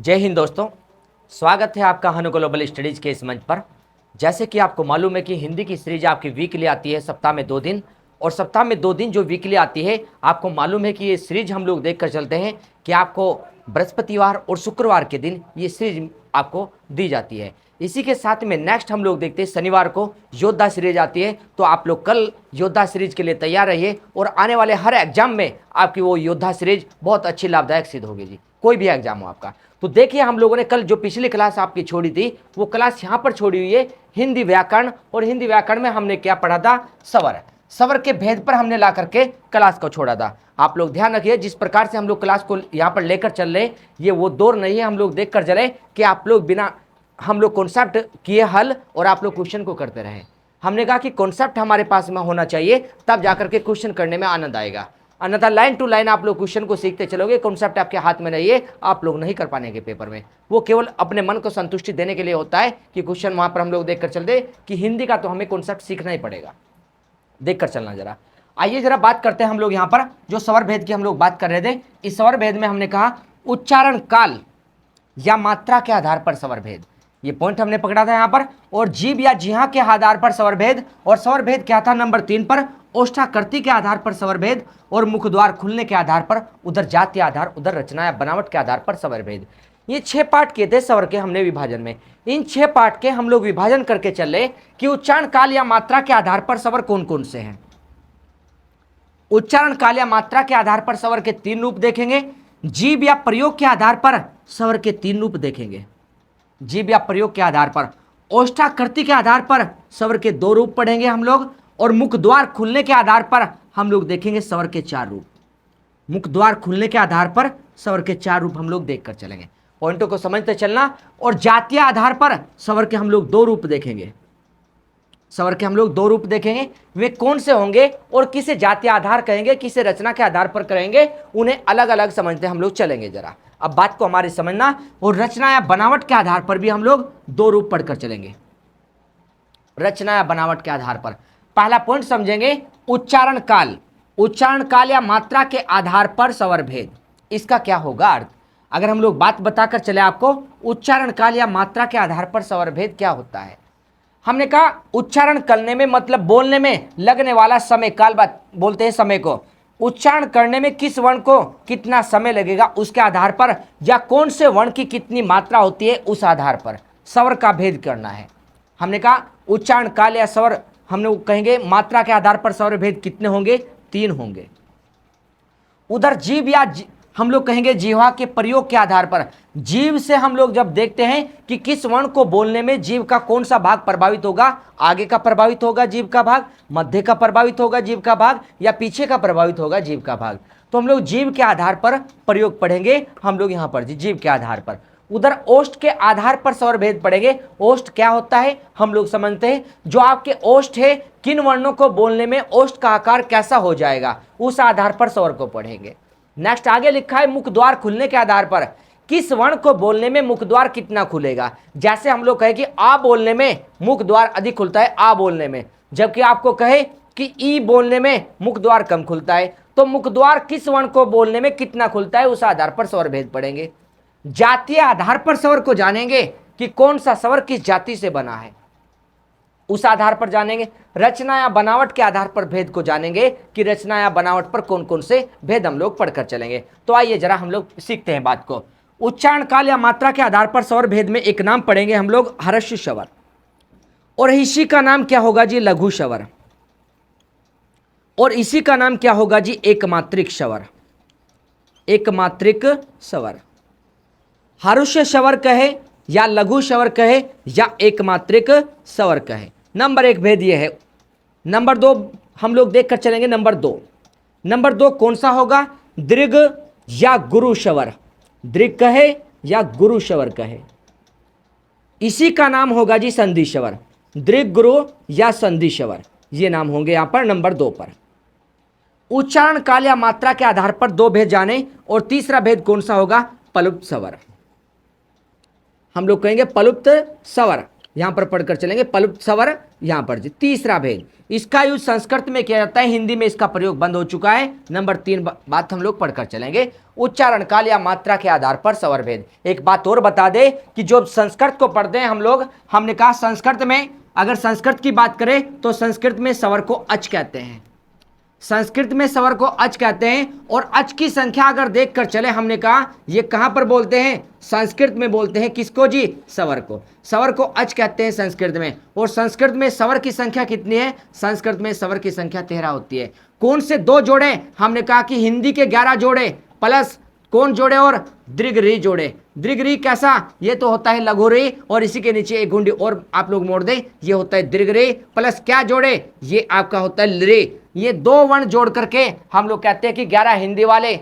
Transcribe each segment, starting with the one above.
जय हिंद दोस्तों, स्वागत है आपका हनु ग्लोबल स्टडीज के इस मंच पर। जैसे कि आपको मालूम है कि हिंदी की सीरीज आपकी वीकली आती है सप्ताह में 2 दिन, और सप्ताह में 2 दिन जो वीकली आती है, आपको मालूम है कि ये सीरीज हम लोग देखकर चलते हैं कि आपको बृहस्पतिवार और शुक्रवार के दिन ये सीरीज आपको दी जाती है। इसी के साथ में नेक्स्ट हम लोग देखते हैं शनिवार को योद्धा सीरीज आती है। तो आप लोग कल योद्धा सीरीज के लिए तैयार रहिए और आने वाले हर एग्जाम में आपकी वो योद्धा सीरीज बहुत अच्छी लाभदायक सिद्ध होगी जी, कोई भी एग्जाम हो आपका। तो देखिए, हम लोगों ने कल जो पिछली क्लास आपकी छोड़ी थी वो क्लास यहाँ पर छोड़ी हुई है हिंदी व्याकरण, और हिंदी व्याकरण में हमने क्या पढ़ा था? स्वर। स्वर के भेद पर हमने ला करके क्लास को छोड़ा था। आप लोग ध्यान रखिए, जिस प्रकार से हम लोग क्लास को यहाँ पर लेकर चल रहे, ये वो दौर नहीं है। हम लोग देख कर चले कि आप लोग बिना हम लोग कॉन्सेप्ट किए हल और आप लोग क्वेश्चन को करते रहे। हमने कहा कि कॉन्सेप्ट हमारे पास में होना चाहिए, तब जाकर के क्वेश्चन करने में आनंद आएगा। अन्यथा लाइन टू लाइन आप लोग क्वेश्चन को सीखते चलोगे, कॉन्सेप्ट आपके हाथ में नहीं है, आप लोग नहीं कर पाएंगे पेपर में। वो केवल अपने मन को संतुष्टि देने के लिए होता है कि क्वेश्चन वहां पर हम लोग देख कर चल दे कि हिंदी का तो हमें कॉन्सेप्ट सीखना ही पड़ेगा। देख कर चलना जरा। आइए जरा बात करते हैं हम लोग यहाँ पर जो स्वर भेद की हम लोग बात कर रहे थे। इस स्वर भेद में हमने कहा उच्चारण काल या मात्रा के आधार पर स्वर भेद, ये पॉइंट हमने पकड़ा था यहाँ पर। और जीभ या जिह्वा के आधार पर स्वर भेद, और स्वर भेद क्या था नंबर 3 पर? ओष्ठाकृति के आधार पर स्वर भेद, और मुख द्वार खुलने के आधार पर, उधर जाति आधार, उधर रचना या बनावट के आधार पर स्वर भेद। ये 6 पार्ट किए थे स्वर के हमने विभाजन में। इन 6 पार्ट के हम लोग विभाजन करके चले कि उच्चारण काल या मात्रा के आधार पर स्वर कौन कौन से हैं। उच्चारण काल या मात्रा के आधार पर स्वर के 3 रूप देखेंगे। जीभ या प्रयोग के आधार पर स्वर के 3 रूप देखेंगे। जीभ या प्रयोग के आधार पर, ओष्ठाकृति के आधार पर स्वर के 2 रूप पढ़ेंगे हम लोग, और मुख द्वार खुलने के आधार पर हम लोग देखेंगे स्वर के 4 रूप। मुख द्वार खुलने के आधार पर स्वर के 4 रूप हम लोग देखकर चलेंगे। पॉइंटों को समझते चलना। और जातीय आधार पर स्वर के हम लोग 2 रूप देखेंगे। स्वर के हम लोग 2 रूप देखेंगे, वे कौन से होंगे और किसे जातीय आधार कहेंगे, किसे रचना के आधार पर करेंगे, उन्हें अलग अलग समझते हम लोग चलेंगे जरा। अब बात को हमारी समझना। और रचना या बनावट के आधार पर भी हम लोग 2 रूप पढ़कर चलेंगे। रचना या बनावट के आधार पर पहला पॉइंट समझेंगे उच्चारण काल। उच्चारण काल या मात्रा के आधार पर स्वर भेद, इसका क्या होगा अर्थ? अगर हम लोग बात बताकर चले आपको, उच्चारण काल या मात्रा के आधार पर स्वर भेद क्या होता है। हमने कहा उच्चारण करने में मतलब बोलने में लगने वाला समय, काल बात बोलते हैं समय को। उच्चारण करने में किस वर्ण को कितना समय लगेगा उसके आधार पर, या कौन से वर्ण की कितनी मात्रा होती है उस आधार पर स्वर का भेद करना है। हमने कहा उच्चारण काल या स्वर, हमने कहेंगे मात्रा के आधार पर स्वर भेद कितने होंगे? 3 होंगे। उधर जीभ या हम लोग कहेंगे जिह्वा के प्रयोग के आधार पर, जीभ से हम लोग जब देखते हैं कि किस वर्ण को बोलने में जीभ का कौन सा भाग प्रभावित होगा, आगे का प्रभावित होगा जीभ का भाग, मध्य का प्रभावित होगा जीभ का भाग, या पीछे का प्रभावित होगा जीभ का भाग, तो हम लोग जीभ के आधार पर प्रयोग पढ़ेंगे हम लोग यहाँ पर जी, जीभ के आधार पर। उधर ओष्ठ के आधार पर स्वर भेद पढ़ेंगे। ओष्ठ क्या होता है हम लोग समझते हैं, जो आपके ओष्ठ है किन वर्णों को बोलने में ओष्ठ का आकार कैसा हो जाएगा, उस आधार पर स्वर को पढ़ेंगे। नेक्स्ट आगे लिखा है मुख द्वार खुलने के आधार पर, किस वर्ण को बोलने में मुख द्वार कितना खुलेगा। जैसे हम लोग कहे कि आ बोलने में मुख द्वार अधिक खुलता है आ बोलने में, जबकि आपको कहे कि ई बोलने में मुख द्वार कम खुलता है, तो मुख द्वार किस वर्ण को बोलने में कितना खुलता है उस आधार पर स्वर भेद पढ़ेंगे। जातीय आधार पर स्वर को जानेंगे कि कौन सा स्वर किस जाति से बना है, उस आधार पर जानेंगे। रचना या बनावट के आधार पर भेद को जानेंगे कि रचना या बनावट पर कौन कौन से भेद हम लोग पढ़कर चलेंगे। तो आइए जरा हम लोग सीखते हैं बात को। उच्चारण काल या मात्रा के आधार पर स्वर भेद में एक नाम पढ़ेंगे हम लोग ह्रस्व स्वर, और इसी का नाम क्या होगा जी? लघु स्वर, और इसी का नाम क्या होगा जी? एकमात्रिक स्वर। एकमात्रिक स्वर, ह्रस्व स्वर कहे या लघु स्वर कहे या एकमात्रिक स्वर कहे। नंबर 1 भेद ये है। नंबर 2 हम लोग देखकर चलेंगे। नंबर 2 कौन सा होगा? दीर्घ या गुरु स्वर। दीर्घ कहे या गुरु स्वर कहे, इसी का नाम होगा जी संधि स्वर। दीर्घ गुरु या संधि स्वर, ये नाम होंगे यहां पर नंबर 2 पर। उच्चारण काल या मात्रा के आधार पर 2 भेद जाने, और तीसरा भेद कौन सा होगा? प्लुप्त स्वर। हम लोग कहेंगे प्लुप्त स्वर, यहां पर पढ़कर चलेंगे, प्लुप्त स्वर यहां पर जी। तीसरा भेद, इसका यूज संस्कृत में किया जाता है, हिंदी में इसका प्रयोग बंद हो चुका है। नंबर 3 बात हम लोग पढ़कर चलेंगे, उच्चारण काल या मात्रा के आधार पर स्वर भेद। एक बात और बता दे कि जो संस्कृत को पढ़ते हैं हम लोग, हमने कहा संस्कृत में, अगर संस्कृत की बात करें तो संस्कृत में स्वर को अच कहते हैं, संस्कृत में स्वर को अच कहते हैं। और अच की संख्या अगर देखकर चले, हमने कहा ये कहां पर बोलते हैं, संस्कृत में बोलते हैं, किसको जी, स्वर को। स्वर को अच कहते हैं संस्कृत में। और संस्कृत में स्वर की संख्या कितनी है, संस्कृत में स्वर की संख्या 13 होती है। कौन से 2 जोड़े, हमने कहा कि हिंदी के 11 जोड़े प्लस कौन जोड़े, और दीर्घ री जोड़े। दीर्घ री कैसा, ये तो होता है लघु री, और इसी के नीचे एक गुंडी और आप लोग मोड़ दें, ये होता है दीर्घ री प्लस क्या जोड़े, ये आपका होता है री। ये 2 वर्ण जोड़ करके हम लोग कहते हैं कि 11 हिंदी वाले,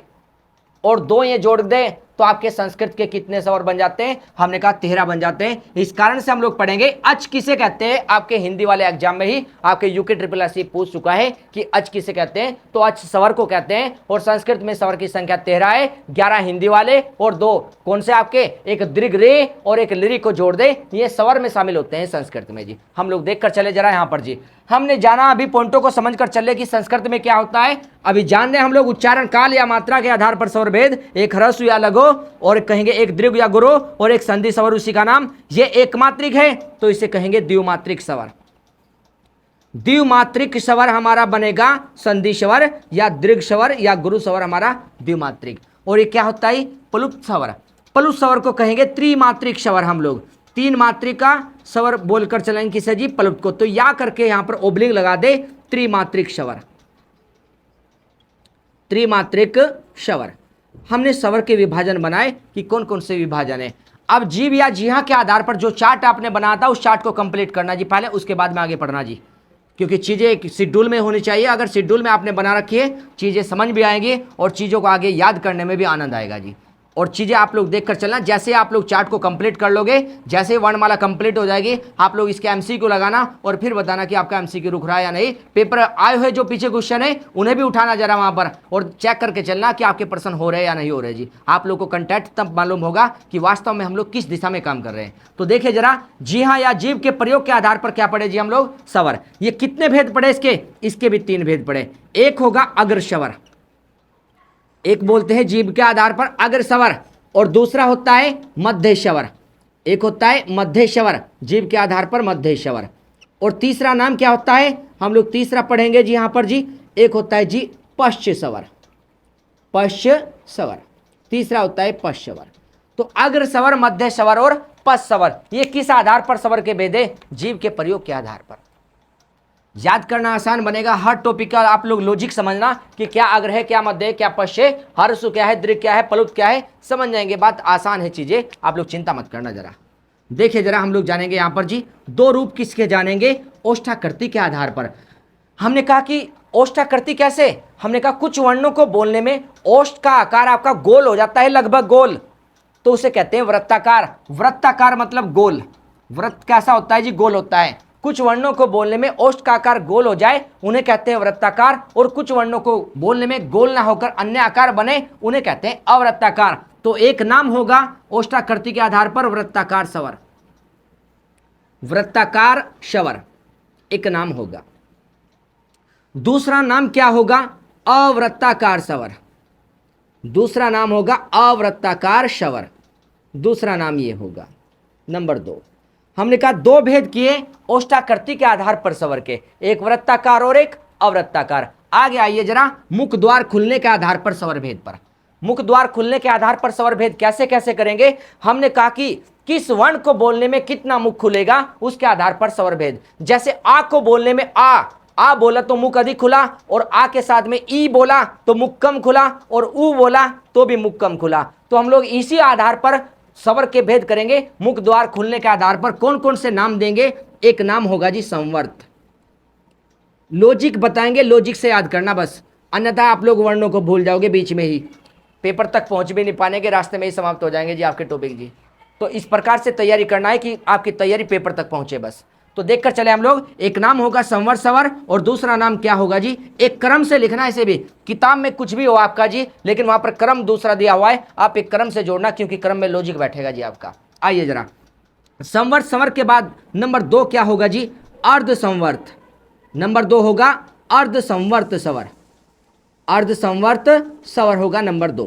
और 2 ये जोड़ दें तो आपके संस्कृत के कितने स्वर बन जाते हैं, हमने कहा 13 बन जाते हैं। इस कारण से हम लोग पढ़ेंगे अच किसे कहते हैं। आपके हिंदी वाले एग्जाम में ही आपके यूके SSSC पूछ चुका है कि अच किसे कहते हैं, तो अच स्वर को कहते हैं। और संस्कृत में स्वर की संख्या 13 है, 11 हिंदी वाले और 2 कौन से आपके, एक दीर्घ रे और एक लिरी को जोड़ दे, ये स्वर में शामिल होते हैं संस्कृत में जी। हम लोग देख कर चले जरा यहाँ पर जी, हमने जाना अभी पॉइंटों को समझ कर चले कि संस्कृत में क्या होता है। अभी जान रहे हम लोग उच्चारण काल या मात्रा के आधार पर स्वर भेद, एक ह्रस्व या लघु, और कहेंगे एक दीर्घ या गुरु, और एक संधि स्वर, उसी का नाम। ये एक मात्रिक है तो इसे कहेंगे द्विमात्रिक स्वर। द्विमात्रिक स्वर हमारा बनेगा संधि स्वर या दीर्घ स्वर या गुरु स्वर हमारा द्विमात्रिक। और ये क्या होता है, प्लुप्त स्वर। प्लुप्त स्वर को कहेंगे त्रिमात्रिक स्वर। हम लोग 3 मात्रिक का स्वर बोलकर चलेंगे किसे जी, प्लुप्त को। तो या करके यहां पर ओब्लिंग लगा दे, त्रिमात्रिक स्वर, त्रिमात्रिक स्वर। हमने स्वर के विभाजन बनाए कि कौन कौन से विभाजन है। अब जीव या जीहा के आधार पर जो चार्ट आपने बनाया था उस चार्ट को कंप्लीट करना जी पहले, उसके बाद में आगे पढ़ना जी, क्योंकि चीज़ें एक शेड्यूल में होनी चाहिए। अगर शेड्यूल में आपने बना रखी है, चीज़ें समझ भी आएंगी और चीज़ों को आगे याद करने में भी आनंद आएगा जी। और चीज़ें आप लोग देख कर चलना, जैसे आप लोग चार्ट को कंप्लीट कर लोगे, जैसे वर्णमाला कंप्लीट हो जाएगी, आप लोग इसके एमसीक्यू लगाना और फिर बताना कि आपका एमसीक्यू रुक रहा है या नहीं। पेपर आए हुए जो पीछे क्वेश्चन है उन्हें भी उठाना जरा वहाँ पर, और चेक करके चलना कि आपके प्रश्न हो रहे हैं या नहीं हो रहे जी। आप लोग को कंटेंट तब मालूम होगा कि वास्तव में हम लोग किस दिशा में काम कर रहे हैं। तो देखिए जरा, जी हाँ या जीव के प्रयोग के आधार पर क्या पढ़े जी हम लोग, स्वर। ये कितने भेद पढ़े इसके भी 3 भेद पढ़े। एक होगा अग्र स्वर, एक बोलते हैं जीव के आधार पर अग्र स्वर, और दूसरा होता है मध्य स्वर। एक होता है मध्य स्वर, जीव के आधार पर मध्य स्वर। और तीसरा नाम क्या होता है, हम लोग तीसरा पढ़ेंगे जी यहां पर जी, एक होता है जी पश्च स्वर, पश्च स्वर। तीसरा होता है पश्च स्वर। तो अग्र स्वर, मध्य स्वर और पश्च स्वर, ये किस आधार पर स्वर के भेद है, जीव के प्रयोग के आधार पर। याद करना आसान बनेगा। हर टॉपिक का आप लोग लॉजिक समझना कि क्या अग्र है, क्या मध्य है, क्या पश्च है, हर्ष क्या है, दीर्घ क्या है, प्लुप्त क्या है, समझ जाएंगे। बात आसान है, चीजें आप लोग चिंता मत करना। जरा देखिए, जरा हम लोग जानेंगे यहाँ पर जी 2 रूप किसके जानेंगे, ओष्ठाकृति के आधार पर। हमने कहा कि ओष्ठाकृति कैसे, हमने कहा कुछ वर्णों को बोलने में ओष्ठ का आकार आपका गोल हो जाता है, लगभग गोल, तो उसे कहते हैं वृत्ताकार। वृत्ताकार मतलब गोल। वृत्त कैसा होता है जी, गोल होता है। कुछ वर्णों को बोलने में ओष्ठ का आकार गोल हो जाए उन्हें कहते हैं वृत्ताकार, और कुछ वर्णों को बोलने में गोल ना होकर अन्य आकार बने उन्हें कहते हैं अवृत्ताकार। तो एक नाम होगा ओष्ठाकृति के आधार पर वृत्ताकार स्वर, वृत्ताकार स्वर एक नाम होगा। दूसरा नाम क्या होगा, अवृत्ताकार स्वर। दूसरा नाम होगा अवृत्ताकार स्वर, दूसरा नाम ये होगा। नंबर 2, हमने कहा 2 भेद किए ओष्ठाकृति के आधार पर स्वर के, एक वृत्ताकार और एक अवृत्ताकार। आगे आइए जरा, मुख द्वार खुलने के आधार पर स्वर भेद पर। मुख द्वार खुलने के आधार पर स्वर भेद कैसे कैसे करेंगे, हमने कहा कि किस वर्ण को बोलने में कितना मुख खुलेगा उसके आधार पर स्वर भेद। जैसे आ को बोलने में आ बोला तो मुख अधिक खुला, और आ के साथ में ई बोला तो मुख कम खुला, और ऊ बोला तो भी मुख कम खुला। तो हम लोग इसी आधार पर स्वर के भेद करेंगे। मुख द्वार खुलने के आधार पर कौन कौन से नाम देंगे, एक नाम होगा जी संवर्त। लॉजिक बताएंगे, लॉजिक से याद करना बस, अन्यथा आप लोग वर्णों को भूल जाओगे बीच में ही, पेपर तक पहुंच भी नहीं पाने के रास्ते में ही समाप्त हो जाएंगे जी आपके टॉपिक जी। तो इस प्रकार से तैयारी करना है कि आपकी तैयारी पेपर तक पहुंचे बस। तो देखकर चले हम लोग, एक नाम होगा संवर्त स्वर और दूसरा नाम क्या होगा जी, एक क्रम से लिखना है। इसे भी किताब में कुछ भी हो आपका जी, लेकिन वहां पर क्रम दूसरा दिया हुआ है, आप एक क्रम से जोड़ना, क्योंकि क्रम में लॉजिक बैठेगा जी आपका। आइए जरा, संवर्त संवर के बाद नंबर 2 क्या होगा जी? अर्ध संवर्त। नंबर 2 होगा अर्ध संवर्त सवर। अर्ध संवर्त सवर होगा नंबर 2।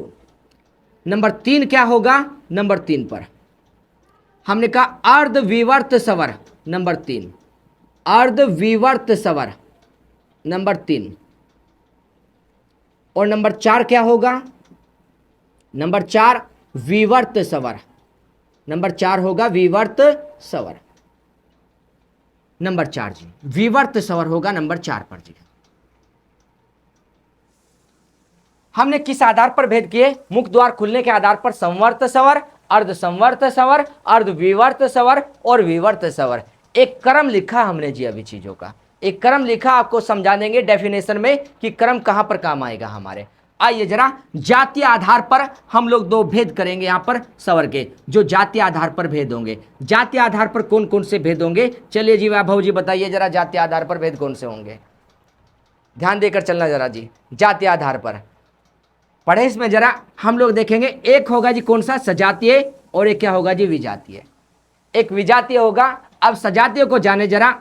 नंबर 3 क्या होगा? नंबर 3 पर हमने कहा अर्ध विवर्त सवर, नंबर 3। अर्ध विवर्त सवर नंबर 3। और नंबर 4 क्या होगा? नंबर 4 विवर्त सवर। नंबर 4 होगा विवर्त सवर। नंबर 4 जी, विवर्त सवर होगा नंबर 4 पर जी। हमने किस आधार पर भेद किए? मुख द्वार खुलने के आधार पर संवर्त सवर, अर्ध संवर्त सवर, अर्ध विवर्त सवर और विवर्त सवर। एक क्रम लिखा हमने जी अभी चीजों का, एक क्रम लिखा, आपको समझा देंगे डेफिनेशन में कि क्रम कहां पर काम आएगा हमारे। आइए जरा जातीय आधार पर हम लोग 2 भेद करेंगे यहां पर सवर के, जो जातीय आधार पर भेद होंगे। जातीय आधार पर कौन कौन से भेद होंगे? चलिए जी वैभव जी बताइए जरा, जातीय आधार पर भेद कौन से होंगे? ध्यान देकर चलना जरा जी। जातीय आधार पर पढ़े इसमें जरा, हम लोग देखेंगे एक होगा जी कौन सा? सजातीय, और एक क्या होगा जी? विजातीय। एक विजातीय होगा। अब सजातीय को जाने जरा,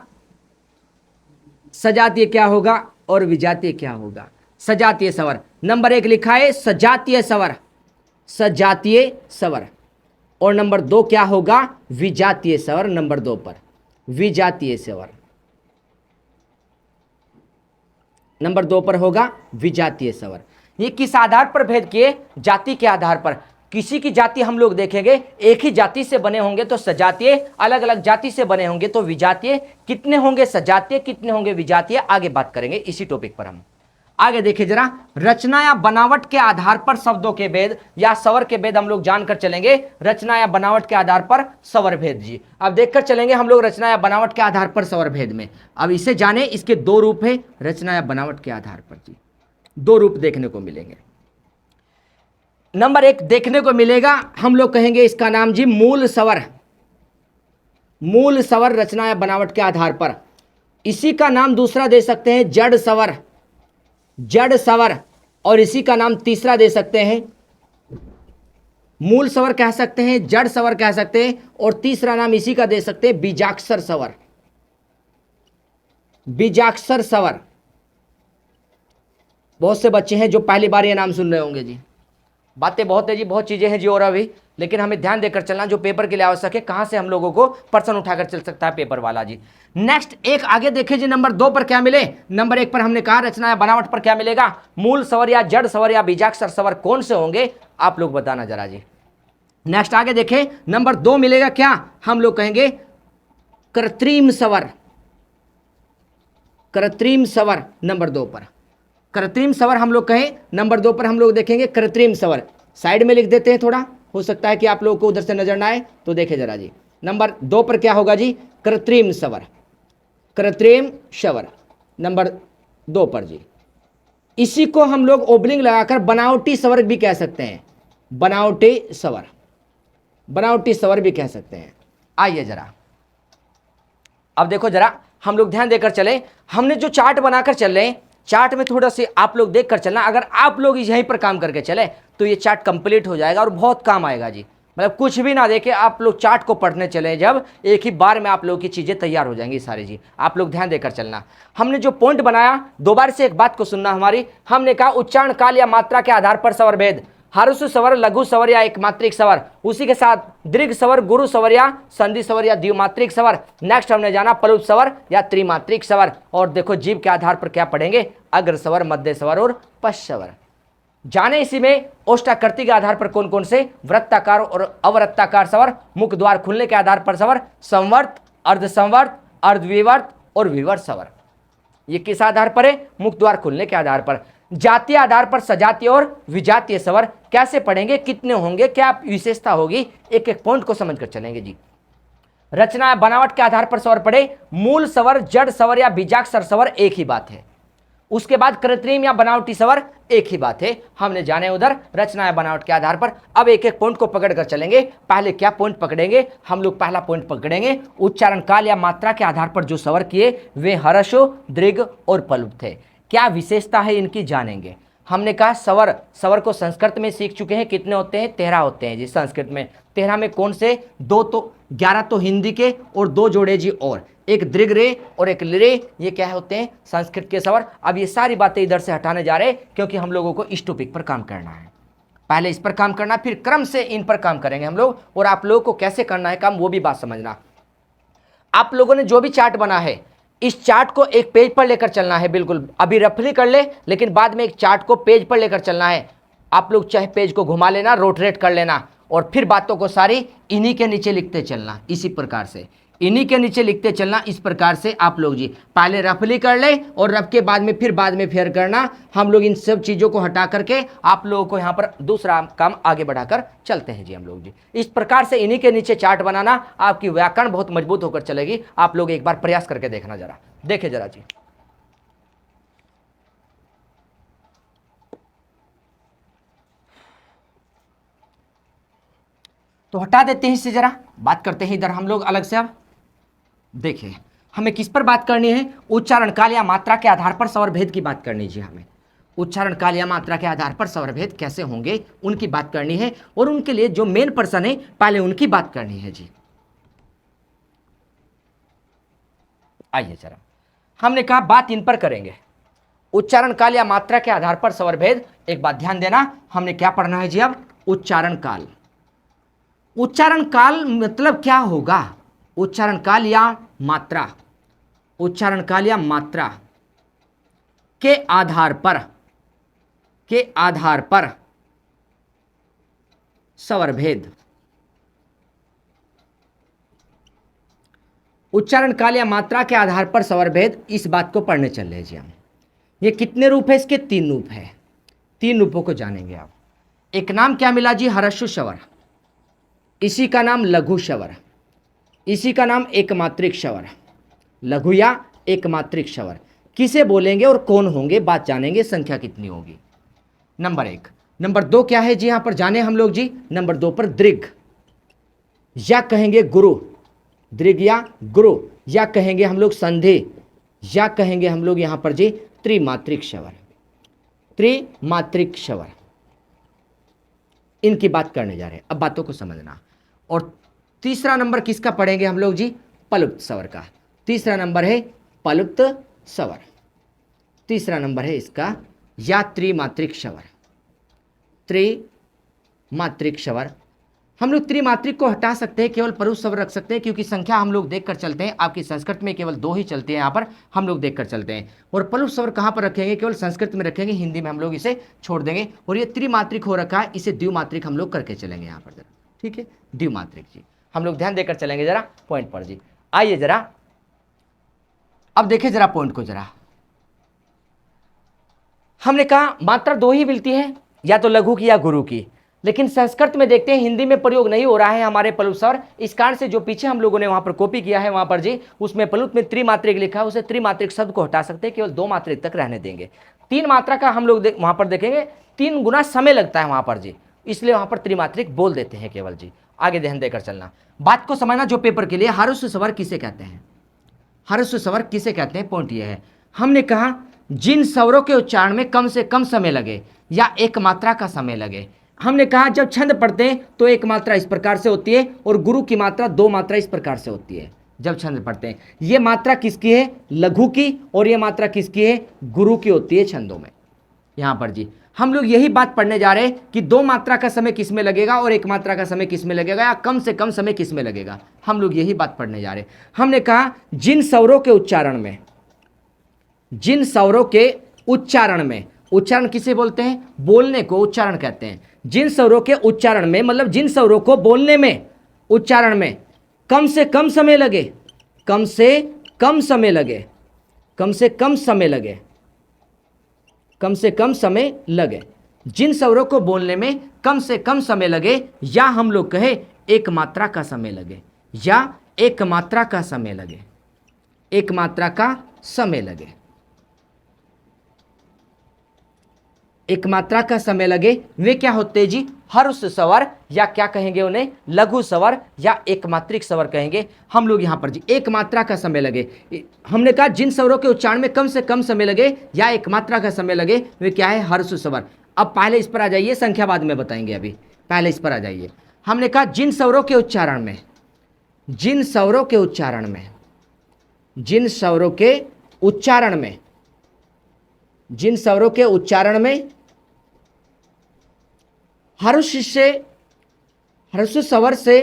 सजातीय क्या होगा और विजातीय क्या होगा? सजातीय सवर नंबर 1 लिखा है सजातीय सवर, सजातीय सवर। और नंबर 2 क्या होगा? विजातीय सवर, नंबर 2 पर विजातीय सवर। नंबर 2 पर होगा विजातीय सवर। ये किस आधार पर भेद किए? जाति के आधार पर। किसी की जाति हम लोग देखेंगे एक ही जाति से बने होंगे तो सजातीय, अलग अलग जाति से बने होंगे तो विजातीय। कितने होंगे सजातीय, कितने होंगे विजातीय, आगे बात करेंगे इसी टॉपिक पर। हम आगे देखिए जरा, रचना या बनावट के आधार पर शब्दों के भेद या स्वर के भेद हम लोग जानकर चलेंगे। रचना या बनावट के आधार पर स्वर भेद जी, अब देखकर चलेंगे हम लोग रचना या बनावट के आधार पर स्वर भेद में। अब इसे जाने, इसके 2 रूप है रचना या बनावट के आधार पर जी। 2 रूप देखने को मिलेंगे। नंबर 1 देखने को मिलेगा, हम लोग कहेंगे इसका नाम जी मूल स्वर। मूल स्वर रचना या बनावट के आधार पर। इसी का नाम दूसरा दे सकते हैं जड़ स्वर, जड़ स्वर। और इसी का नाम तीसरा दे सकते हैं मूल स्वर कह सकते हैं, जड़ स्वर कह सकते हैं, और तीसरा नाम इसी का दे सकते हैं बीजाक्षर स्वर, बीजाक्षर स्वर। बहुत से बच्चे हैं जो पहली बार ये नाम सुन रहे होंगे जी। बातें बहुत है जी, बहुत चीजें हैं जी और अभी, लेकिन हमें ध्यान देकर चलना जो पेपर के लिए आवश्यक है, कहां से हम लोगों को प्रश्न उठाकर चल सकता है पेपर वाला जी। नेक्स्ट एक आगे देखिए जी, नंबर 2 पर क्या मिले? नंबर 1 पर हमने कहा रचना या बनावट पर क्या मिलेगा? मूल स्वर या जड़ स्वर या बीजाक्षर स्वर कौन से होंगे, आप लोग बताना जरा जी। नेक्स्ट आगे देखें, नंबर 2 मिलेगा क्या? हम लोग कहेंगे कृत्रिम स्वर, कृत्रिम स्वर नंबर 2 पर। कृत्रिम स्वर हम लोग कहें नंबर 2 पर हम लोग देखेंगे कृत्रिम स्वर। साइड में लिख देते हैं, थोड़ा हो सकता है कि आप लोगों को उधर से नजर ना आए, तो देखें जरा जी। नंबर 2 पर क्या होगा जी? कृत्रिम स्वर, कृत्रिम स्वर नंबर 2 पर जी। इसी को हम लोग ओबलिंग लगाकर बनावटी स्वर भी कह सकते हैं, बनावटी स्वर, बनावटी स्वर भी कह सकते हैं। आइए जरा अब देखो जरा, हम लोग ध्यान देकर चले। हमने जो चार्ट बनाकर चल रहे हैं, चार्ट में थोड़ा सी आप लोग देख कर चलना। अगर आप लोग यहीं पर काम करके चले तो ये चार्ट कंप्लीट हो जाएगा और बहुत काम आएगा जी। मतलब कुछ भी ना देखे, आप लोग चार्ट को पढ़ने चले जब, एक ही बार में आप लोगों की चीजें तैयार हो जाएंगी सारी जी। आप लोग ध्यान देकर चलना। हमने जो पॉइंट बनाया, दोबारा से एक बात को सुनना हमारी। हमने कहा उच्चारण काल या मात्रा के आधार पर स्वर भेद, हर्ष स्वर, लघु स्वर या एक मात्रिक स्वर, उसी के साथ दीर्घ स्वर, गुरु स्वर या संधि स्वर या द्विमात्रिक स्वर। नेक्स्ट हमने जाना प्लुत स्वर या त्रिमात्रिक स्वर। और देखो जीव के आधार पर क्या पढ़ेंगे? अग्र स्वर, मध्य स्वर और पश्च स्वर। जाने इसी में ओष्ठाकृति के आधार पर कौन कौन से वृत्ताकार और अवृत्ताकार स्वर, मुख द्वार खुलने के आधार पर स्वर, संवर्त, अर्ध संवर्त, अर्धविवर्त और विवर्त स्वर। ये किस आधार पर है? मुख द्वार खुलने के आधार पर। जातीय आधार पर सजातीय और विजातीय स्वर कैसे पढ़ेंगे, कितने होंगे, क्या विशेषता होगी, एक एक पॉइंट को समझकर चलेंगे जी। रचना या बनावट के आधार पर स्वर पढ़े, मूल स्वर, जड़ स्वर या बीजाक्षर स्वर एक ही बात है। उसके बाद कृत्रिम या बनावटी स्वर एक ही बात है। हमने जाने उधर रचना या बनावट के आधार पर। अब एक एक पॉइंट को पकड़ कर चलेंगे। पहले क्या पॉइंट पकड़ेंगे हम लोग? पहला पॉइंट पकड़ेंगे उच्चारण काल या मात्रा के आधार पर जो स्वर किए वे हर्षो, दीर्घ और प्लुत थे। क्या विशेषता है इनकी जानेंगे। हमने कहा स्वर, स्वर को संस्कृत में सीख चुके हैं, कितने होते हैं? 13 होते हैं जी संस्कृत में। 13 में कौन से? 2 तो 11 तो हिंदी के और 2 जोड़े जी और, एक दीर्घ रे और एक लिरे, ये क्या होते हैं? संस्कृत के स्वर। अब ये सारी बातें इधर से हटाने जा रहे हैं क्योंकि हम लोगों को इस टॉपिक पर काम करना है। पहले इस पर काम करना, फिर क्रम से इन पर काम करेंगे हम लोग। और आप लोगों को कैसे करना है काम वो भी बात समझना। आप लोगों ने जो भी चार्ट बना है, इस चार्ट को एक पेज पर लेकर चलना है। बिल्कुल अभी रफली कर ले, लेकिन बाद में एक चार्ट को पेज पर लेकर चलना है। आप लोग चाहे पेज को घुमा लेना, रोटेट कर लेना, और फिर बातों को सारी इन्हीं के नीचे लिखते चलना। इसी प्रकार से इन्हीं के नीचे लिखते चलना। इस प्रकार से आप लोग जी पहले रफली कर ले और रफ के बाद में फेयर करना। हम लोग इन सब चीज़ों को हटा करके आप लोगों को यहाँ पर दूसरा काम आगे बढ़ाकर चलते हैं जी हम लोग जी। इस प्रकार से इन्हीं के नीचे चार्ट बनाना, आपकी व्याकरण बहुत मजबूत होकर चलेगी। आप लोग एक बार प्रयास करके देखना, जरा देखे जरा जी। तो हटा देते हैं इससे, जरा बात करते हैं इधर हम लोग अलग से। अब देखिए हमें किस पर बात करनी है? उच्चारण काल या मात्रा के आधार पर स्वर भेद की बात करनी है जी। हमें उच्चारण काल या मात्रा के आधार पर स्वर भेद कैसे होंगे उनकी बात करनी है, और उनके लिए जो मेन पर्सन है पहले उनकी बात करनी है जी। आइए जरा, हमने कहा बात इन पर करेंगे, उच्चारण काल या मात्रा के आधार पर स्वर भेद। एक बात ध्यान देना, हमने क्या पढ़ना है जी? अब उच्चारण काल। उच्चारण काल मतलब क्या होगा? उच्चारण काल या मात्रा, उच्चारण काल या मात्रा के आधार पर स्वर भेद। उच्चारण काल या मात्रा के आधार पर स्वर भेद, इस बात को पढ़ने चल रहे जी हम। ये कितने रूप है इसके? 3 रूप है। 3 रूपों को जानेंगे आप। एक नाम क्या मिला जी? ह्रस्व स्वर, इसी का नाम लघु स्वर, इसी का नाम एकमात्रिक स्वर। लघु या एकमात्रिक स्वर किसे बोलेंगे और कौन होंगे, बात जानेंगे, संख्या कितनी होगी। नंबर 1। नंबर 2 क्या है जी यहां पर जाने हम लोग जी? नंबर 2 पर दीर्घ, या कहेंगे गुरु, दीर्घ या गुरु, या कहेंगे हम लोग संधि, या कहेंगे हम लोग यहां पर जी त्रिमात्रिक स्वर। त्रिमात्रिक स्वर, इनकी बात करने जा रहे हैं। अब बातों को समझना। और तीसरा नंबर किसका पढ़ेंगे हम लोग जी? पलुप्त स्वर का। तीसरा नंबर है पलुप्त स्वर, तीसरा नंबर है इसका या त्रिमात्रिक स्वर। त्रिमात्रिक स्वर, हम लोग त्रिमात्रिक को हटा सकते हैं, केवल पलुप्त स्वर रख सकते हैं, क्योंकि संख्या हम लोग देखकर चलते हैं। आपकी संस्कृत में केवल 2 ही चलती है, यहाँ पर हम लोग देखकर चलते हैं। और पलुप्त स्वर कहाँ पर रखेंगे? केवल संस्कृत में रखेंगे, हिंदी में हम लोग इसे छोड़ देंगे। और ये त्रिमात्रिक हो रखा है, इसे द्विमात्रिक हम लोग करके चलेंगे यहाँ पर जरा, ठीक है? द्विमात्रिक जी हम लोग ध्यान देकर चलेंगे जरा पॉइंट पर जी। आइए जरा अब देखिए जरा पॉइंट को जरा। हमने कहा मात्रा 2 ही मिलती है, या तो लघु की या गुरु की, लेकिन संस्कृत में देखते हैं हिंदी में प्रयोग नहीं हो रहा है हमारे पलुप्त स्वर। इस कारण से जो पीछे हम लोगों ने वहां पर कॉपी किया है वहां पर जी, उसमें पलुप्त में त्रिमात्रिक लिखा है, उसे त्रिमात्रिक शब्द को हटा सकते हैं, केवल 2 मात्रिक तक रहने देंगे। 3 मात्रा का हम लोग वहां पर देखेंगे 3 गुना समय लगता है वहां पर जी, इसलिए वहां पर त्रिमात्रिक बोल देते हैं केवल जी। आगे ध्यान देकर चलना, बात को समझना जो पेपर के लिए। ह्रस्व स्वर किसे कहते हैं? ह्रस्व स्वर किसे कहते हैं? पॉइंट ये है, हमने कहा जिन स्वरों के उच्चारण में कम से कम समय लगे या एक मात्रा का समय लगे। हमने कहा जब छंद पढ़ते हैं तो एक मात्रा इस प्रकार से होती है, और गुरु की मात्रा 2 मात्रा इस प्रकार से होती है जब छंद पढ़ते हैं। ये मात्रा किसकी है? लघु की, और ये मात्रा किसकी है? गुरु की होती है छंदों में। यहाँ पर जी हम लोग यही बात पढ़ने जा रहे हैं कि 2 मात्रा का समय किस में लगेगा और 1 मात्रा का समय किस में लगेगा, या कम से कम समय किस में लगेगा। हम लोग यही बात पढ़ने जा रहे हैं। हमने कहा जिन स्वरों के उच्चारण में, जिन स्वरों के उच्चारण में, उच्चारण किसे बोलते हैं? बोलने को उच्चारण कहते हैं। जिन स्वरों के उच्चारण में मतलब जिन स्वरों को बोलने में, उच्चारण में कम से कम समय लगे, कम से कम समय लगे, कम से कम समय लगे, कम से कम समय लगे, जिन स्वरों को बोलने में कम से कम समय लगे, या हम लोग कहे 1 मात्रा का समय लगे, या 1 मात्रा का समय लगे, 1 मात्रा का समय लगे, 1 मात्रा का समय लगे, वे क्या होते हैं जी? हर्ष स्वर या क्या कहेंगे उन्हें, लघु स्वर या एकमात्रिक स्वर कहेंगे। हम लोग यहां पर जी एक मात्रा का समय लगे, हमने कहा जिन स्वरों के उच्चारण में कम से कम समय लगे या एक मात्रा का समय लगे वे क्या है, हर्ष स्वर। अब पहले इस पर आ जाइए, संख्या बाद में बताएंगे, अभी पहले इस पर आ जाइए। हमने कहा जिन स्वरों के उच्चारण में, जिन स्वरों के उच्चारण में, जिन स्वरों के उच्चारण में, जिन स्वरों के उच्चारण में हर्ष से, हर्ष स्वर से,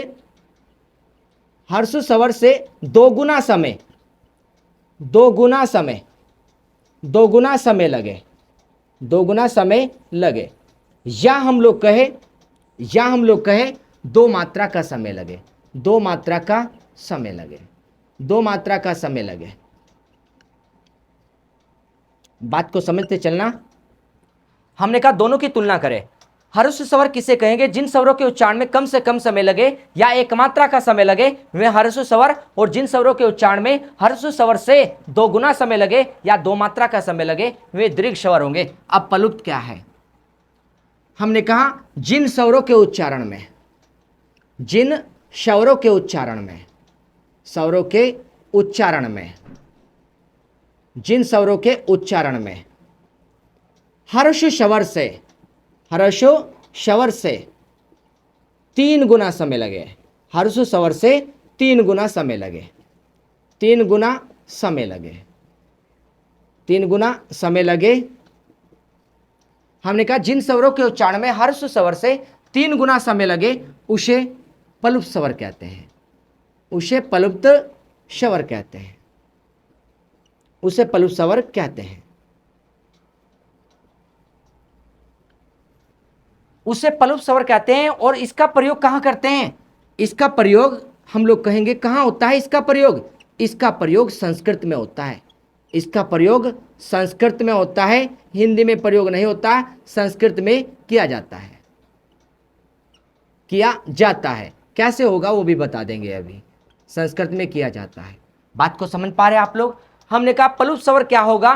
हर्ष स्वर से दोगुना समय, दोगुना समय, दोगुना समय लगे, दोगुना समय लगे, या हम लोग कहे, या हम लोग कहे दो मात्रा का समय लगे, दो मात्रा का समय लगे, दो मात्रा का समय लगे। बात को समझते चलना। हमने कहा दोनों की तुलना करें। हर्ष स्वर किसे कहेंगे, जिन स्वरों के उच्चारण में कम से कम समय लगे या एक मात्रा का समय लगे वे हर्ष स्वर, और जिन स्वरों के उच्चारण में हर्ष स्वर से दो गुना समय लगे या दो मात्रा का समय लगे वे दीर्घ स्वर होंगे। अब प्लुप्त क्या है, हमने कहा जिन स्वरों के उच्चारण में, जिन स्वरों के उच्चारण में, स्वरों के उच्चारण में, जिन स्वरों के उच्चारण में हर्ष स्वर से, हर्ष स्वर से 3 गुना समय लगे, हर्ष स्वर से 3 गुना समय लगे, 3 गुना समय लगे, 3 गुना समय लगे। हमने कहा जिन स्वरों के उच्चारण में हर्ष स्वर से 3 गुना समय लगे उसे प्लुप्त स्वर कहते हैं, उसे प्लुप्त स्वर कहते हैं, उसे प्लुप्त स्वर कहते हैं, उसे प्लुप्त स्वर कहते हैं। और इसका प्रयोग कहां करते हैं, इसका प्रयोग हम लोग कहेंगे कहां होता है इसका प्रयोग, इसका प्रयोग संस्कृत में होता है, इसका प्रयोग संस्कृत में होता है, हिंदी में प्रयोग नहीं होता, संस्कृत में किया जाता है, किया जाता है। कैसे होगा वो भी बता देंगे, अभी संस्कृत में किया जाता है। बात को समझ पा रहे हैं आप लोग। हमने कहा प्लुप्त स्वर क्या होगा,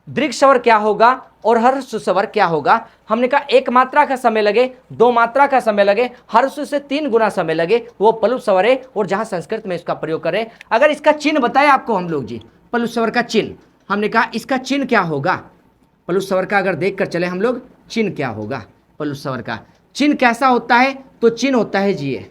दीर्घ स्वर क्या होगा और हर्ष स्वर क्या होगा। हमने कहा एक मात्रा का समय लगे, दो मात्रा का समय लगे, हर्ष से 3 गुना समय लगे वो प्लुप्त स्वर है, और जहां संस्कृत में इसका प्रयोग करें। अगर इसका चिन्ह बताए आपको हम लोग जी, प्लुप्त स्वर का चिन्ह, हमने कहा इसका चिन्ह क्या होगा, प्लुप्त स्वर का अगर देख कर चले हम लोग चिन्ह क्या होगा, प्लुप्त स्वर का चिन्ह कैसा होता है, तो चिन्ह होता है जी ये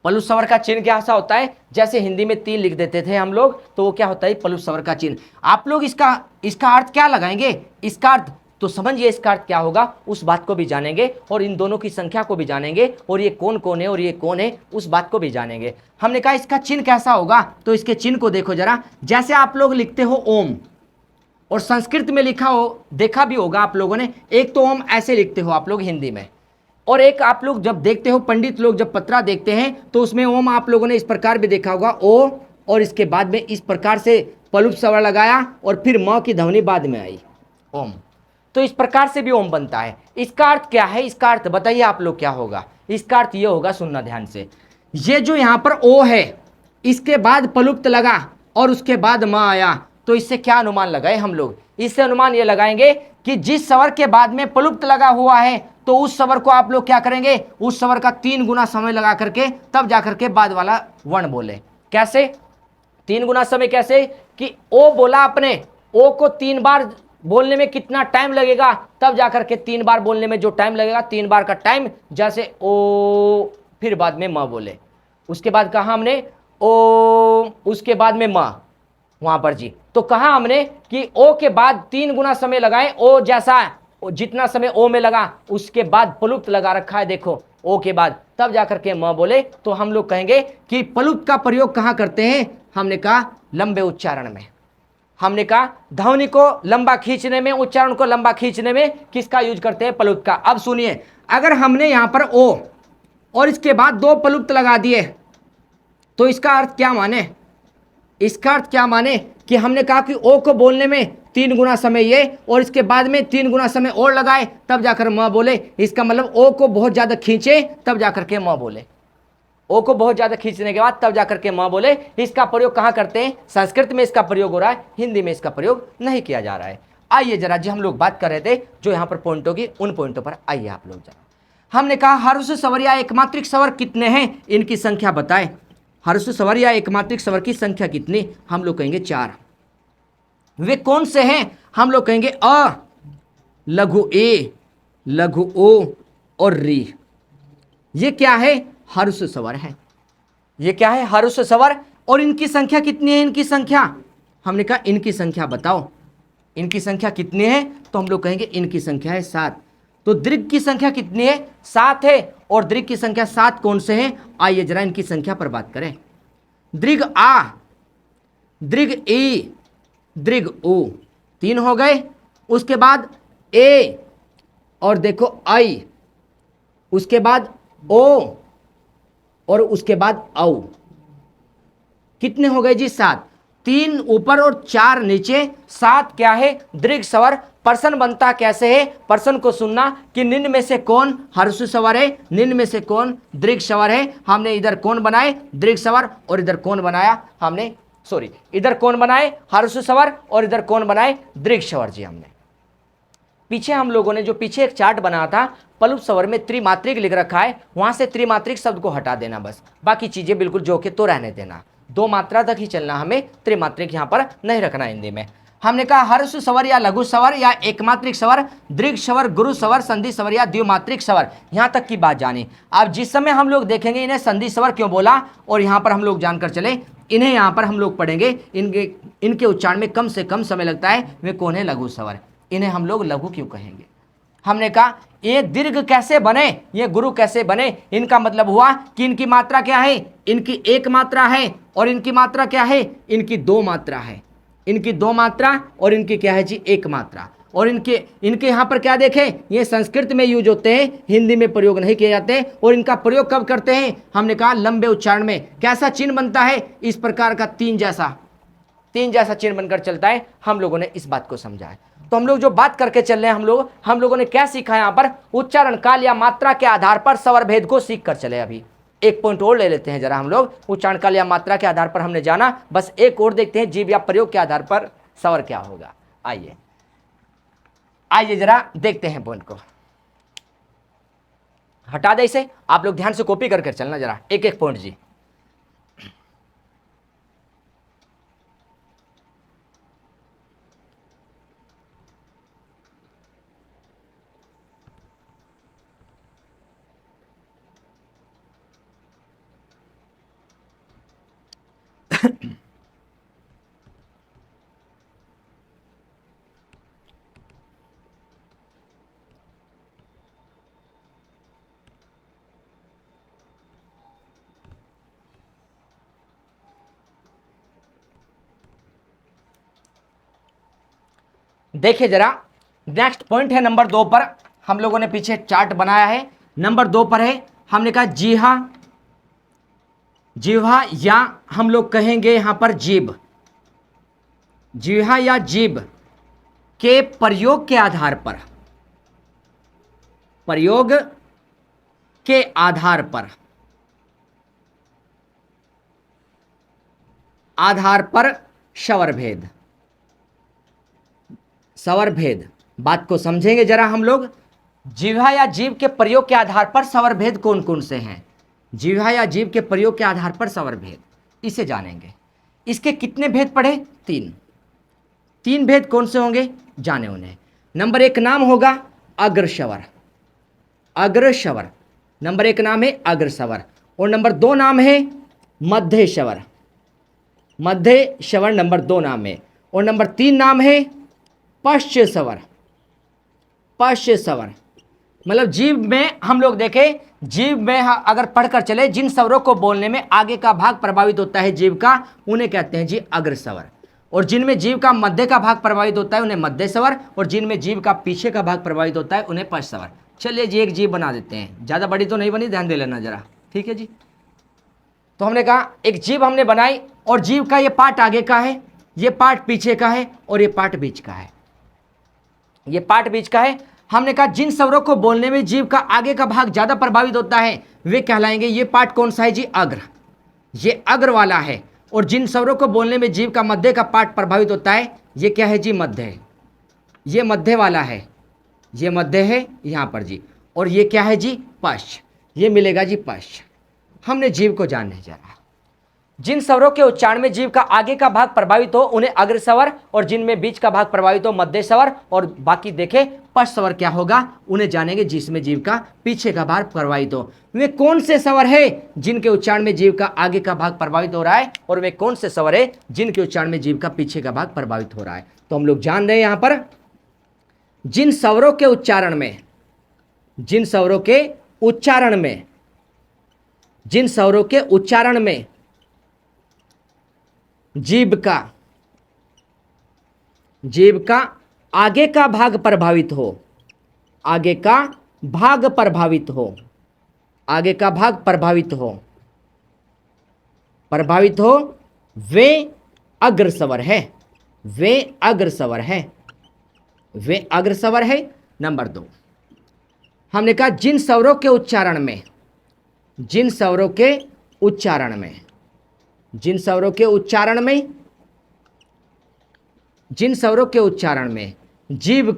प्लुप्त स्वर का चिन्ह कैसा होता है, जैसे हिंदी में 3 लिख देते थे हम लोग, तो वो क्या होता है प्लुप्त स्वर का चिन्ह। आप लोग इसका अर्थ क्या लगाएंगे, इसका अर्थ तो समझिए इसका अर्थ क्या होगा, उस बात को भी जानेंगे और इन दोनों की संख्या को भी जानेंगे और ये कौन कौन है और ये कौन है उस बात को भी जानेंगे। हमने कहा इसका चिन्ह कैसा होगा, तो इसके चिन्ह को देखो जरा, जैसे आप लोग लिखते हो ओम, और संस्कृत में लिखा हो, देखा भी होगा आप लोगों ने, एक तो ओम ऐसे लिखते हो आप लोग हिंदी में, और एक आप लोग जब देखते हो पंडित लोग जब पत्रा देखते हैं तो उसमें ओम आप लोगों ने इस प्रकार भी देखा होगा ओ, और इसके बाद में इस प्रकार से प्लुप्त स्वर लगाया और फिर म की ध्वनि बाद में आई ओम, तो इस प्रकार से भी ओम बनता है। इसका अर्थ क्या है, इसका अर्थ बताइए आप लोग क्या होगा, इसका अर्थ ये होगा, सुनना ध्यान से, ये जो यहाँ पर ओ है इसके बाद प्लुप्त लगा और उसके बाद म आया, तो इससे क्या अनुमान लगाए हम लोग, इससे अनुमान ये लगाएंगे कि जिस स्वर के बाद में प्लुप्त लगा हुआ है तो उस स्वर को आप लोग क्या करेंगे, उस स्वर का 3 गुना समय लगा करके तब जाकर के बाद वाला वर्ण बोले। कैसे 3 गुना समय, कैसे कि ओ बोला आपने, ओ को 3 बार बोलने में कितना टाइम लगेगा, तब जाकर के 3 बार बोलने में जो टाइम लगेगा, 3 बार का टाइम, जैसे ओ फिर बाद में म बोले, उसके बाद कहा हमने ओ, उसके बाद में म वहां पर जी, तो कहा हमने कि ओ के बाद 3 गुना समय लगाए, ओ जैसा जितना समय ओ में लगा उसके बाद प्लुप्त लगा रखा है, देखो ओ के बाद तब जाकर के म बोले, तो हम लोग कहेंगे कि प्लुप्त का प्रयोग कहां करते हैं, हमने कहा लंबे उच्चारण में, हमने कहा ध्वनि को लंबा खींचने में, उच्चारण को लंबा खींचने में किसका यूज करते हैं, प्लुप्त का। अब सुनिए, अगर हमने यहां पर ओ और इसके बाद 2 प्लुप्त लगा दिए तो इसका अर्थ क्या माने, इसका अर्थ क्या माने कि हमने कहा कि ओ को बोलने में 3 गुना समय ये और इसके बाद में 3 गुना समय और लगाए तब जाकर म बोले, इसका मतलब ओ को बहुत ज्यादा खींचे तब जाकर के म बोले, ओ को बहुत ज्यादा खींचने के बाद तब जाकर के म बोले। इसका प्रयोग कहाँ करते हैं, संस्कृत में इसका प्रयोग हो रहा है, हिंदी में इसका प्रयोग नहीं किया जा रहा है। आइए जरा जी, हम लोग बात कर रहे थे जो यहाँ पर पॉइंट होगी उन पॉइंटों पर आइए आप लोग जरा। हमने कहा हर्ष स्वर या एकमात्रिक स्वर कितने हैं, इनकी संख्या बताएं। हर्ष स्वर या एकमात्रिक स्वर की संख्या कितनी, हम लोग कहेंगे 4। वे कौन से हैं, हम लोग कहेंगे अ, लघु ए, लघु ओ और री। ये क्या है, हर्ष स्वर है। ये क्या है, हर्ष स्वर। और इनकी संख्या कितनी है, इनकी संख्या, हमने कहा इनकी संख्या बताओ, इनकी संख्या कितनी है, तो हम लोग कहेंगे इनकी संख्या है 7। तो दीर्घ की संख्या कितनी है, 7 है। और दीर्घ की संख्या 7 कौन से हैं, आइए जरा इनकी संख्या पर बात करें। दीर्घ आ, दीर्घ ई, दीर्घ ओ, 3 हो गए। उसके बाद ए और देखो आई, उसके बाद ओ और उसके बाद औ। कितने हो गए जी, 7। 3 ऊपर और 4 नीचे, 7 क्या है, दीर्घ स्वर। प्रश्न बनता कैसे है, प्रश्न को सुनना कि निम्न में से कौन हर्ष स्वर है, निम्न में से कौन दीर्घ स्वर है। हमने इधर कौन बनाए, दीर्घ स्वर, और इधर कौन बनाया हमने, सॉरी, इधर कौन बनाए हर्ष स्वर और इधर कौन बनाए दीर्घ स्वर जी। हमने पीछे हम लोगों ने जो पीछे एक चार्ट बनाया था, प्लुप स्वर में त्रिमात्रिक लिख रखा है, वहां से त्रिमात्रिक शब्द को हटा देना बस, बाकी चीजें बिल्कुल जो के तो रहने देना। 2 मात्रा तक ही चलना, हमें त्रिमात्रिक यहां पर नहीं रखना हिंदी में। हमने कहा हर्ष स्वर या लघु स्वर या एकमात्रिक स्वर, दीर्घ स्वर, गुरु स्वर, संधि स्वर या द्विमात्रिक स्वर, यहां तक की बात जानी। अब जिस समय हम लोग देखेंगे इन्हें संधि स्वर क्यों बोला, और यहां पर हम लोग जानकर चले, इन्हें यहां पर हम लोग पढ़ेंगे, इनके उच्चारण में कम से कम समय लगता है, वे कौन है, लघु स्वर। इन्हें हम लोग लघु क्यों कहेंगे। हमने कहा ये दीर्घ कैसे बने, ये गुरु कैसे बने, इनका मतलब हुआ कि इनकी मात्रा क्या है, इनकी एक मात्रा है, और इनकी मात्रा क्या है, इनकी 2 मात्रा है, इनकी 2 मात्रा और इनकी क्या है जी, 1 मात्रा। और इनके यहाँ पर क्या देखें, ये संस्कृत में यूज होते हैं, हिंदी में प्रयोग नहीं किए जाते। और इनका प्रयोग कब करते हैं, हमने कहा लंबे उच्चारण में। कैसा चिन्ह बनता है, इस प्रकार का 3 जैसा चिन्ह बनकर चलता है। हम लोगों ने इस बात को समझा है। तो हम लोग जो बात करके चल रहे हैं, हम लोगों ने क्या सीखा यहाँ पर, उच्चारण काल या मात्रा के आधार पर स्वर भेद को सीख कर चले। अभी एक पॉइंट और ले लेते हैं जरा हम लोग। उच्चारण काल या मात्रा के आधार पर हमने जाना, बस एक और देखते हैं, जीव या प्रयोग के आधार पर स्वर क्या होगा। आइए जरा देखते हैं पॉइंट को। हटा दे इसे, आप लोग ध्यान से कॉपी करके चलना जरा, एक एक पॉइंट जी। देखिए जरा, नेक्स्ट पॉइंट है नंबर 2 पर। हम लोगों ने पीछे चार्ट बनाया है, नंबर 2 पर है। हमने कहा जिह्वा या हम लोग कहेंगे यहां पर जीभ, जिह्वा या जीभ के प्रयोग के आधार पर, प्रयोग के आधार पर स्वर भेद, स्वर भेद। बात को समझेंगे जरा हम लोग। जिह्वा या जीभ के प्रयोग के आधार पर स्वर भेद कौन कौन से हैं, जिह्वा या जीभ के प्रयोग के आधार पर स्वर भेद, इसे जानेंगे। इसके कितने भेद पढ़े, 3 भेद कौन से होंगे, जाने उन्हें। नंबर 1 नाम होगा अग्रस्वर, अग्रस्वर। नंबर 1 नाम है अग्रस्वर, और नंबर 2 नाम है मध्य स्वर, मध्य स्वर नंबर 2 नाम है। और नंबर 3 नाम है पश्च स्वर, पश्च स्वर। मतलब जीभ में हम लोग देखें, जीभ में अगर पढ़कर चले, जिन स्वरों को बोलने में आगे का भाग प्रभावित होता है जीभ का, उन्हें कहते हैं जी अग्रस्वर। और जिनमें जीभ का मध्य का भाग प्रभावित होता है उन्हें मध्य स्वर, और जिनमें जीभ का पीछे का भाग प्रभावित होता है उन्हें पश्च स्वर। चलिए जी, एक जीभ बना देते हैं, ज़्यादा बड़ी तो नहीं बनी, ध्यान दे लेना जरा, ठीक है जी। तो हमने कहा एक जीभ हमने बनाई, और जीभ का ये पार्ट आगे का है, ये पार्ट पीछे का है, और ये पार्ट बीच का है, ये पार्ट बीच का है। हमने कहा जिन स्वरों को बोलने में जीभ का आगे का भाग ज्यादा प्रभावित होता है वे कहलाएंगे, ये पार्ट कौन सा है जी, अग्र, ये अग्र वाला है। और जिन स्वरों को बोलने में जीभ का मध्य का पार्ट प्रभावित होता है, ये क्या है जी, मध्य है, ये मध्य वाला है, ये मध्य है यहाँ पर जी, और ये क्या है जी, पश्च, ये मिलेगा जी पश्च। हमने जीव को जानने जा रहा। जिन स्वरों के उच्चारण में जीव का आगे का भाग प्रभावित हो उन्हें अग्र स्वर, और जिनमें बीच का भाग प्रभावित हो मध्य स्वर, और बाकी देखे पश्च स्वर क्या होगा उन्हें जानेंगे जिसमें जीव का पीछे का भाग प्रभावित हो। वे कौन से स्वर है जिनके उच्चारण में जीव का आगे का भाग प्रभावित हो रहा है, और वे कौन से स्वर है जिनके उच्चारण में जीव का पीछे का भाग प्रभावित हो रहा है। तो हम लोग जान रहे हैं यहां पर जिन स्वरों के उच्चारण में, जिन स्वरों के उच्चारण में, जिन स्वरों के उच्चारण में जीव का आगे का भाग प्रभावित हो, आगे का भाग प्रभावित हो, आगे का भाग प्रभावित हो, वे अग्र स्वर है, वे अग्र स्वर है, वे अग्र स्वर है। नंबर 2 हमने कहा जिन स्वरों के उच्चारण में, जिन स्वरों के उच्चारण में, जिन स्वरों के उच्चारण में, जिन स्वरों के उच्चारण में जीव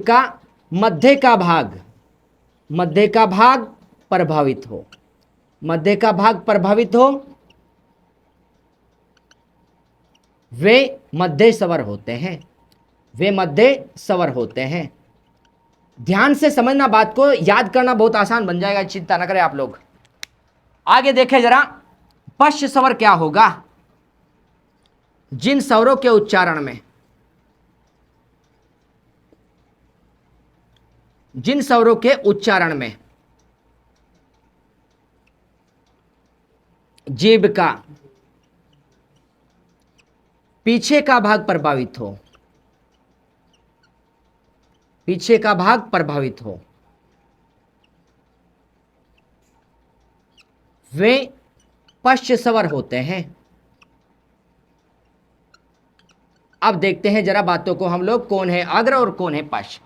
का मध्य का भाग, मध्य का भाग प्रभावित हो, मध्य का भाग प्रभावित हो, वे मध्य स्वर होते हैं, वे मध्य स्वर होते हैं। ध्यान से समझना, बात को याद करना बहुत आसान बन जाएगा, चिंता ना करें आप लोग। आगे देखें जरा, पश्च स्वर क्या होगा। जिन स्वरों के उच्चारण में, जिन स्वरों के उच्चारण में जीभ का पीछे का भाग प्रभावित हो, पीछे का भाग प्रभावित हो, वे पश्च स्वर होते हैं। अब देखते हैं जरा बातों को हम लोग, कौन है अग्र और कौन है पश्च।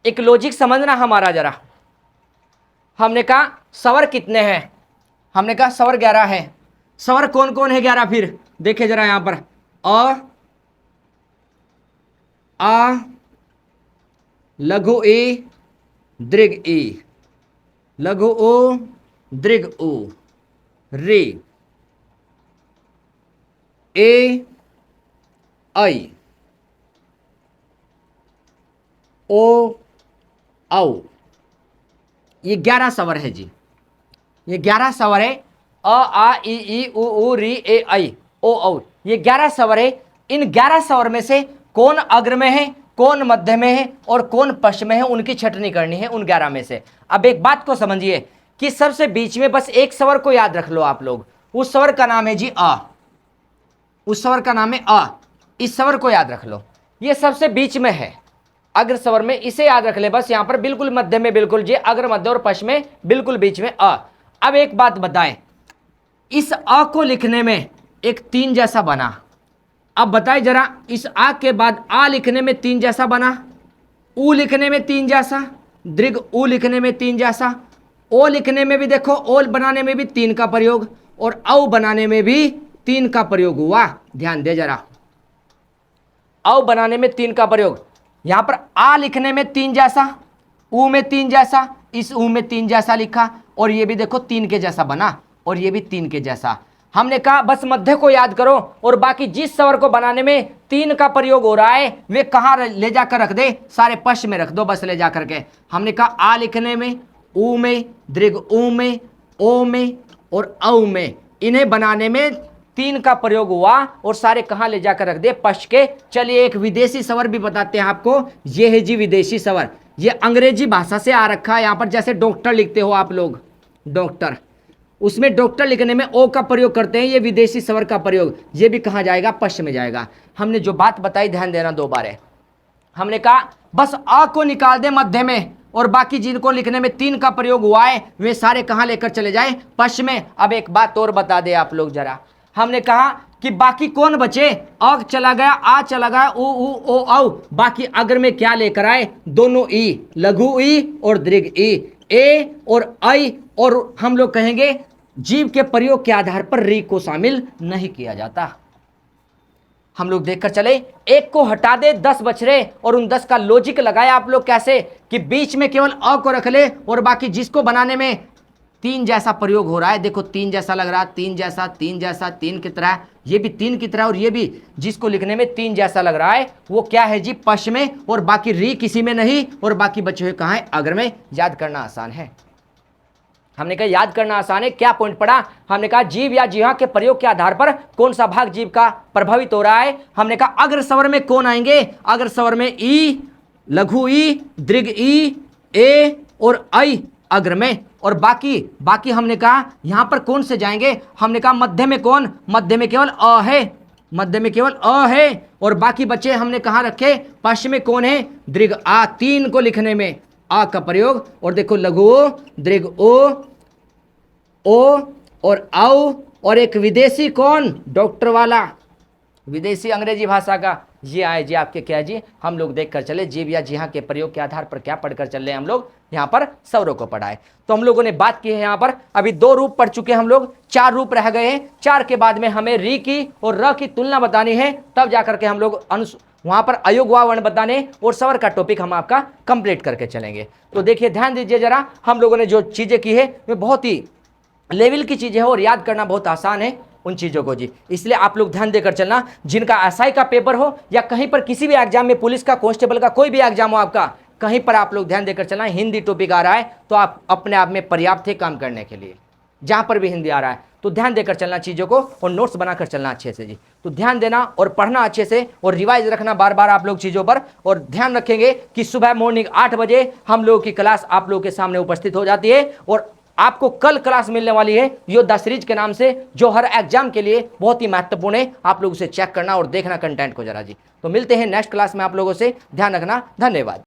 एक लॉजिक समझना हमारा जरा। हमने कहा स्वर कितने हैं, हमने कहा स्वर 11 है। स्वर कौन कौन है 11, फिर देखे जरा यहां पर, आ, लघु ई, दीर्घ ई, लघु उ, दीर्घ उ, रे, ए, ऐ, ओ, औ। ये 11 स्वर है जी, ये 11 स्वर है। अ, आ, ई, उ, री, ए, ऐ, ओ, औ। ये 11 स्वर है। इन 11 स्वर में से कौन अग्र में है, कौन मध्य में है और कौन पश्च में है, उनकी छटनी करनी है उन 11 में से। अब एक बात को समझिए कि सबसे बीच में बस एक स्वर को याद रख लो आप लोग, उस स्वर का नाम है जी अ, उस स्वर का नाम है अ। इस स्वर को याद रख लो, ये सबसे बीच में है अग्र स्वर में, इसे याद रख ले बस। यहां पर बिल्कुल मध्य में, बिल्कुल जी अग्र मध्य और पश्च में बिल्कुल बीच में अ। अब एक बात बताएं, इस अ को लिखने में एक 3 जैसा बना। अब बताए जरा, इस आ के बाद आ लिखने में 3 जैसा बना, उ लिखने में 3 जैसा, दीर्घ उ लिखने में 3 जैसा, ओ लिखने में भी देखो, ओल बनाने में भी 3 का प्रयोग, और औ बनाने में भी 3 का प्रयोग हुआ। ध्यान दे जरा, औ बनाने में 3 का प्रयोग। यहां पर आ लिखने में 3 जैसा, उ में 3 जैसा, इस उ में 3 जैसा लिखा, और ये भी देखो 3 के जैसा बना, और ये भी 3 के जैसा। हमने कहा बस मध्य को याद करो, और बाकी जिस स्वर को बनाने में 3 का प्रयोग हो रहा है वे कहाँ ले जाकर रख दे, सारे पश्च में रख दो बस ले जाकर के। हमने कहा आ लिखने में, उ में, दीर्घ उ में, ओ में और औ में, इन्हें बनाने में 3 का प्रयोग हुआ, और सारे कहाँ ले जाकर रख दे, पश्च के। चलिए एक विदेशी स्वर भी बताते हैं आपको, ये है जी विदेशी स्वर। ये अंग्रेजी भाषा से आ रखा है, यहाँ पर जैसे डॉक्टर लिखते हो आप लोग, डॉक्टर, उसमें डॉक्टर लिखने में ओ का प्रयोग करते हैं, ये विदेशी स्वर का प्रयोग, ये भी कहाँ जाएगा, पश्च में जाएगा। हमने जो बात बताई ध्यान देना 2 बार है। हमने कहा बस अ को निकाल दे मध्य में, और बाकी जिनको लिखने में 3 का प्रयोग हुआ है वे सारे कहाँ लेकर चले जाए, पश्च में। अब एक बात और बता दे आप लोग जरा, हमने कहा कि बाकी कौन बचे, अ चला गया, आ चला गया, उ, ओ, औ, बाकी अग्र में क्या लेकर आए, दोनों ई, लघु ई और दीर्घ ई, ए और ऐ, और हम लोग कहेंगे जीव के प्रयोग के आधार पर री को शामिल नहीं किया जाता। हम लोग देखकर चले, एक को हटा दे 10 बच रहे और उन 10 का लॉजिक लगाया आप लोग कैसे कि बीच में केवल अ को रख ले और बाकी जिसको बनाने में 3 जैसा प्रयोग हो रहा है। देखो 3 जैसा लग रहा है, 3 जैसा, 3 जैसा, 3 की तरह, ये भी 3 की तरह और ये भी जिसको लिखने में 3 जैसा लग रहा है वो क्या है जी, पश में, और बाकी री किसी में नहीं और बाकी बचे हुए कहाँ है, अग्र में। याद करना आसान है। हमने कहा याद करना आसान है, क्या पॉइंट पढ़ा, हमने कहा जीव या जीवा के प्रयोग के आधार पर कौन सा भाग जीव का प्रभावित हो रहा है। हमने कहा अग्र स्वर में कौन आएंगे, अग्र स्वर में ई, लघु ई, दीर्घ ई, ए और आई अग्र में, और बाकी हमने कहा यहां पर कौन से जाएंगे, हमने कहा मध्य में कौन, मध्य में केवल अ है, मध्य में केवल अ है, और बाकी बच्चे हमने कहाँ रखे, पश्चिम में कौन है, दीर्घ आ, 3 को लिखने में आ का प्रयोग, और देखो लघु ओ, दीर्घ ओ और औ, और एक विदेशी कौन, डॉक्टर वाला, विदेशी अंग्रेजी भाषा का, ये आए जी आपके क्या जी, हम लोग देख कर चले जीव या जीहा के प्रयोग के आधार पर क्या पढ़कर चल रहे हैं हम लोग, यहाँ पर स्वरों को पढ़ा है। तो हम लोगों ने बात की है यहाँ पर, अभी 2 रूप पढ़ चुके हैं हम लोग, 4 रूप रह गए हैं। 4 के बाद में हमें री की और र की तुलना बतानी है, तब जाकर के हम लोग वहां पर अयोग वा वर्ण बताने और स्वर का टॉपिक हम आपका कंप्लीट करके चलेंगे। तो देखिए ध्यान दीजिए जरा, हम लोगों ने जो चीजें की है वे बहुत ही लेवल की चीजें है और याद करना बहुत आसान है उन चीजों को जी, इसलिए आप लोग ध्यान देकर चलना। जिनका एसआई का पेपर हो या कहीं पर किसी भी एग्जाम में, पुलिस का, कांस्टेबल का, कोई भी एग्जाम हो आपका, कहीं पर आप लोग ध्यान देकर चलना, हिंदी टॉपिक आ रहा है तो आप अपने आप में पर्याप्त है काम करने के लिए। जहां पर भी हिंदी आ रहा है तो ध्यान देकर चलना चीजों को और नोट्स बनाकर चलना अच्छे से जी। तो ध्यान देना और पढ़ना अच्छे से और रिवाइज रखना बार बार आप लोग चीजों पर, और ध्यान रखेंगे कि सुबह मॉर्निंग 8 बजे हम लोगों की क्लास आप लोगों के सामने उपस्थित हो जाती है, और आपको कल क्लास मिलने वाली है योद्धा सीरीज के नाम से, जो हर एग्जाम के लिए बहुत ही महत्वपूर्ण है। आप लोग उसे चेक करना और देखना कंटेंट को जरा जी। तो मिलते हैं नेक्स्ट क्लास में आप लोगों से, ध्यान रखना, धन्यवाद।